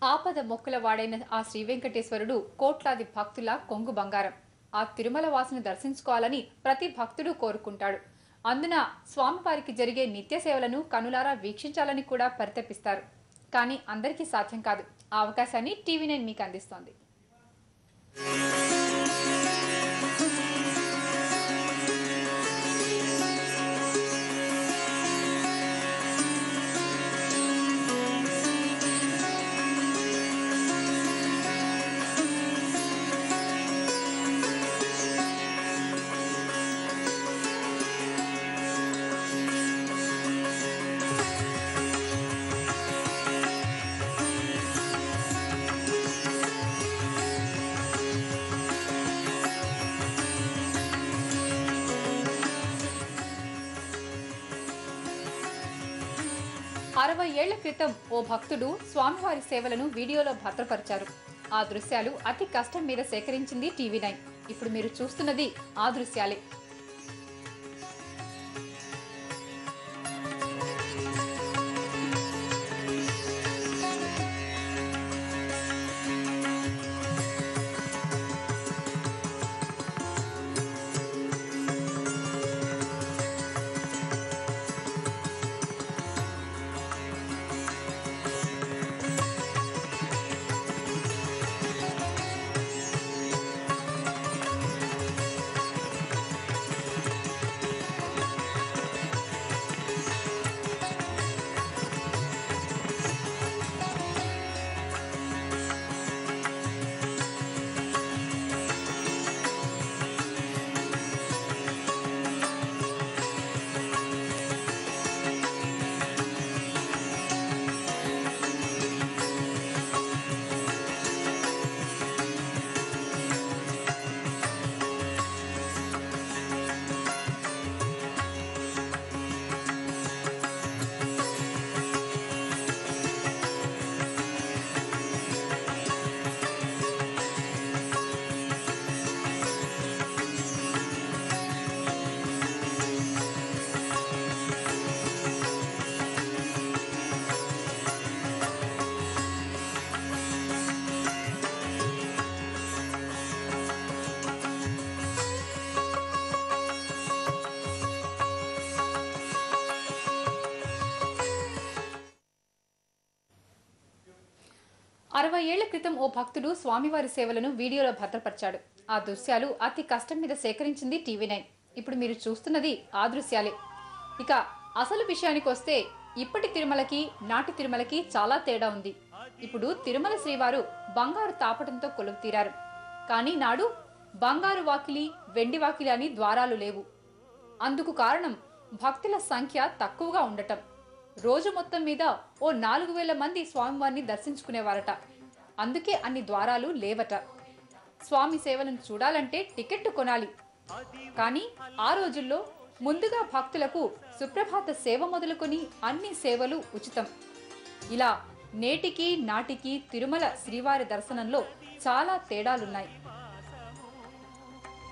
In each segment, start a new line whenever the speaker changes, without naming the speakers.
ఆపద మొక్కుల వాడైన ఆ శ్రీ వెంకటేశ్వరుడు కోట్లాది భక్తుల కొంగు బంగారం. ఆ తిరుమల వాసుని దర్శించుకోవాలని ప్రతి భక్తుడు కోరుకుంటాడు. అందున స్వామివారికి జరిగే నిత్య సేవలను కనులారా వీక్షించాలని కూడా పరితపిస్తారు. కానీ అందరికీ సాధ్యం కాదు. ఆ అవకాశాన్ని టీవీ9 మీకు అందిస్తోంది. 60 ఏళ్ల క్రితం ఓ భక్తుడు స్వామివారి సేవలను వీడియోలో భద్రపరిచారు. ఆ దృశ్యాలు అతి కష్టం మీద సేకరించింది టీవీ9. ఇప్పుడు మీరు చూస్తున్నది ఆ దృశ్యాలే. అరవై ఏళ్ల క్రితం ఓ భక్తుడు స్వామివారి సేవలను వీడియోలో భద్రపరిచాడు. ఆ దృశ్యాలు అతి కష్టం మీద సేకరించింది టీవీ9. ఇప్పుడు మీరు చూస్తున్నది ఆ దృశ్యాలే. ఇక అసలు విషయానికి వస్తే ఇప్పటి తిరుమలకి నాటి తిరుమలకి చాలా తేడా ఉంది. ఇప్పుడు తిరుమల శ్రీవారు బంగారు తాపటంతో కొలువు తీరారు. కానీ నాడు బంగారు వాకిలి, వెండి వాకిలి అని ద్వారాలు లేవు. అందుకు కారణం భక్తుల సంఖ్య తక్కువగా ఉండటం. రోజు మొత్తం మీద ఓ 4000 మంది స్వామివారిని దర్శించుకునేవారట. అందుకే అన్ని ద్వారాలు లేవట. స్వామి సేవలను చూడాలంటే టికెట్ కొనాలి. కానీ ఆ రోజుల్లో ముందుగా భక్తులకు సుప్రభాత సేవ మొదలుకొని అన్ని సేవలు ఉచితం. ఇలా నేటికి నాటికి తిరుమల శ్రీవారి దర్శనంలో చాలా తేడాలున్నాయి.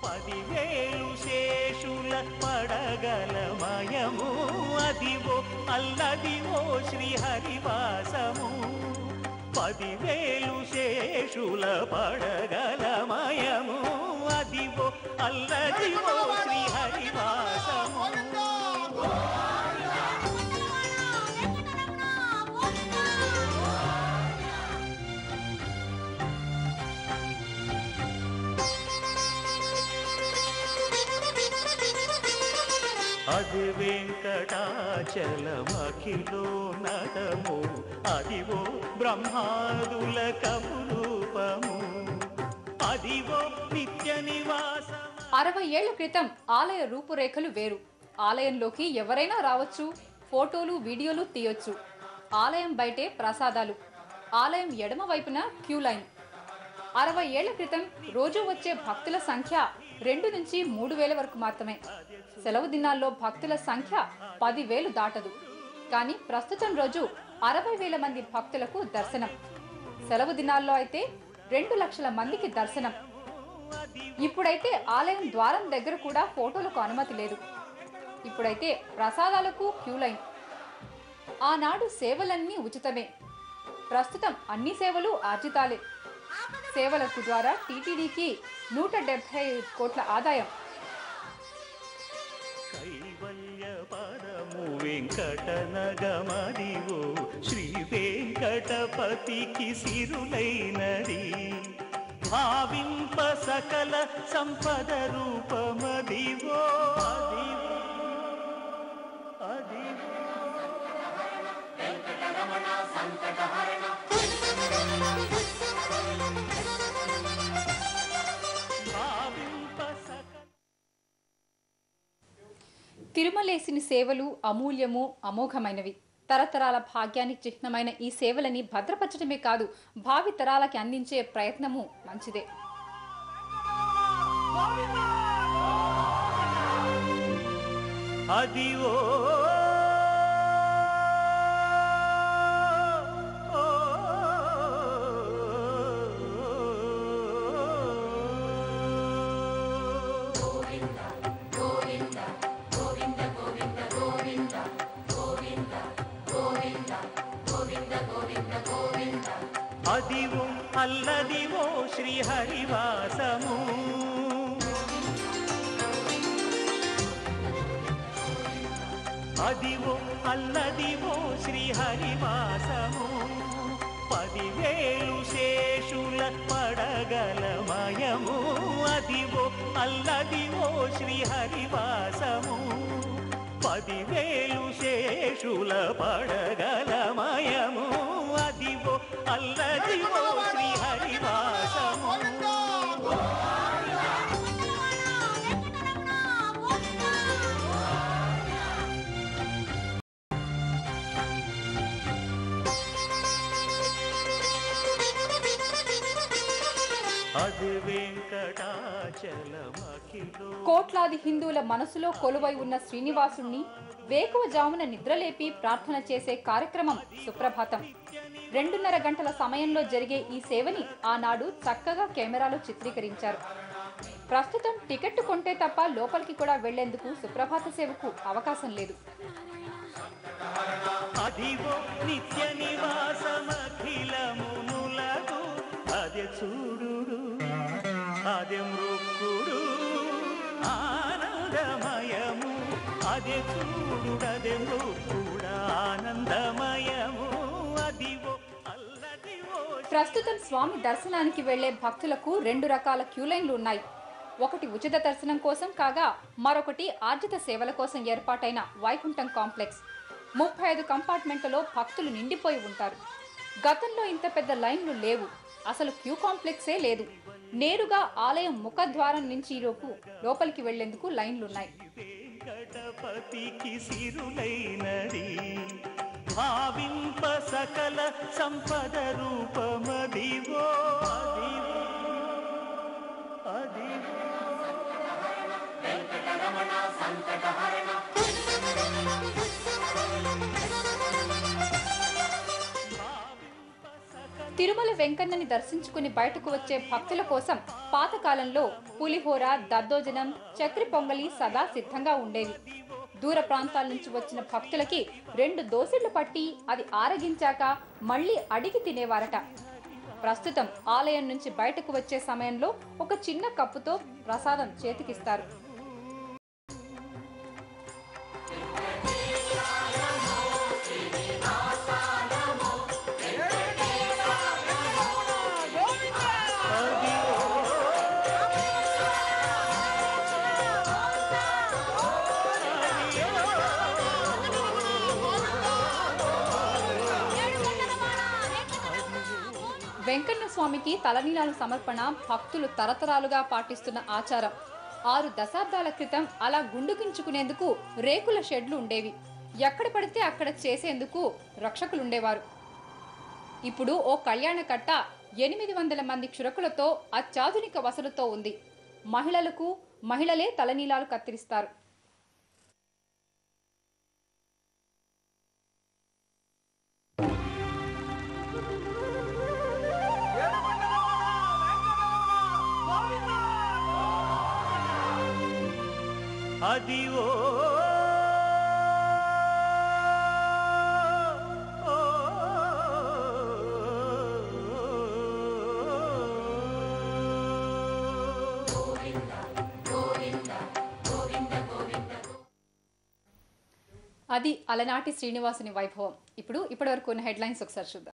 10,000 శేషుల పడగలమయము అదివో అల్లదివో శ్రీహరివాసము. 10,000 శేషుల పడగలమయము అదివో అల్లదివో శ్రీహరివాసము. అది వెంకటాచలమఖిలో నటము అదివో బ్రహ్మాదుల కపురూపము అదివో నిత్య నివాసం.
60 ఏళ్ల క్రితం ఆలయ రూపురేఖలు వేరు. ఆలయంలోకి ఎవరైనా రావచ్చు, ఫోటోలు వీడియోలు తీయొచ్చు. ఆలయం బయటే ప్రసాదాలు, ఆలయం ఎడమ వైపున క్యూ లైన్. 60 ఏళ్ల క్రితం రోజు వచ్చే భక్తుల సంఖ్య 2 నుంచి 3,000 వరకు మాత్రమే. సెలవు దినాల్లో భక్తుల సంఖ్య 10,000 దాటదు. కానీ ప్రస్తుతం రోజు 60,000 మంది భక్తులకు దర్శనం. సెలవు దినాల్లో అయితే 2 లక్షల మందికి దర్శనం. ఇప్పుడైతే ఆలయం ద్వారం దగ్గర కూడా ఫోటోలకు అనుమతి లేదు. ఇప్పుడైతే ప్రసాదాలకు క్యూ లైన్. ఆనాడు సేవలన్నీ ఉచితమే. ప్రస్తుతం అన్ని సేవలు ఆర్జితాలే. సేవలకు ద్వారా టీటీడీకి 175 కోట్ల ఆదాయం.
కైవల్య పరము వెంకటనగమదివో శ్రీ వెంకటపతికి సిరులైనది. భావింప సకల సంపద రూపమదివో అదివో అదివో వెంకటరమణ సంకటహరణ.
తిరుమలేసిని సేవలు అమూల్యము, అమోఘమైనవి. తరతరాల భాగ్యానికి చిహ్నమైన ఈ సేవలని భద్రపరచడమే కాదు, భావి తరాలకి అందించే ప్రయత్నము మంచిదే.
అదివో అదివో అల్లదివో శ్రీహరివాసము. అదివో అల్లదివో శ్రీహరివాసము. 10,000 శేషుల పడగలమయము. అదివో అల్లదివో శ్రీహరివాసము. 10,000 శేషుల పడగలమయము. అదివో అల్లదివో శ్రీహరివాసము.
కోట్లాది హిందువుల మనసులో కొలువై ఉన్న శ్రీనివాసుణ్ణి వేకువజామున నిద్రలేపి ప్రార్థన చేసే కార్యక్రమం సుప్రభాతం. 2.5 గంటల సమయంలో జరిగే ఈ సేవని ఆనాడు చక్కగా కెమెరాలో చిత్రీకరించారు. ప్రస్తుతం టికెట్ కొంటే తప్ప లోపలికి కూడా వెళ్లేందుకు సుప్రభాత సేవకు అవకాశం లేదు.
అదివో నిత్య నివాసమఖిలమునులకు అదే చూడుడు అదే మృక్కుడు ఆనందమయము. అదే చూడుడదే మృక్కుడు ఆనందమయము. అదివో అల్లదివో.
ప్రస్తుతం స్వామి దర్శనానికి వెళ్లే భక్తులకు 2 రకాల క్యూ లైన్లు ఉన్నాయి. ఒకటి ఉచిత దర్శనం కోసం కాగా మరొకటి ఆర్జిత సేవల కోసం ఏర్పాటైన వైకుంఠం కాంప్లెక్స్. 35 కంపార్ట్మెంట్లలో భక్తులు నిండిపోయి ఉంటారు. గతంలో ఇంత పెద్ద లైన్లు లేవు. అసలు క్యూ కాంప్లెక్సే లేదు. నేరుగా ఆలయం ముఖద్వారం నుంచి లోపలికి వెళ్లేందుకు లైన్లున్నాయి.
వెంకటపతికి సిరులైనది. భావింప సకల సంపద రూపమదివో అదివో అదివో వెంకటరమణ సంకటహరణ.
తిరుమల వెంకన్నని దర్శించుకుని బయటకు వచ్చే భక్తుల కోసం పాతకాలంలో పులిహోర, దద్దోజనం, చక్రి పొంగలి సదా సిద్ధంగా ఉండేవి. దూర ప్రాంతాల నుంచి వచ్చిన భక్తులకి 2 దోసెళ్లు పట్టి అది ఆరగించాక మళ్లీ అడిగి తినేవారట. ప్రస్తుతం ఆలయం నుంచి బయటకు వచ్చే సమయంలో ఒక చిన్న కప్పుతో ప్రసాదం చేతికిస్తారు. వెంకన్న స్వామికి తలనీలాల సమర్పణ భక్తులు తరతరాలుగా పాటిస్తున్న ఆచారం. 6 దశాబ్దాల క్రితం అలా గుండుకించుకునేందుకు రేకుల షెడ్లు ఉండేవి. ఎక్కడ పడితే అక్కడ చేసేందుకు రక్షకులుండేవారు. ఇప్పుడు ఓ కళ్యాణ కట్ట 800 మంది క్షురకులతో అత్యాధునిక వసతులతో ఉంది. మహిళలే తలనీలాలు కత్తిరిస్తారు.
అదివో
అది అలనాటి శ్రీనివాసుని వైభవం. ఇప్పటివరకు ఉన్న హెడ్లైన్స్ ఒకసారి చూద్దాం.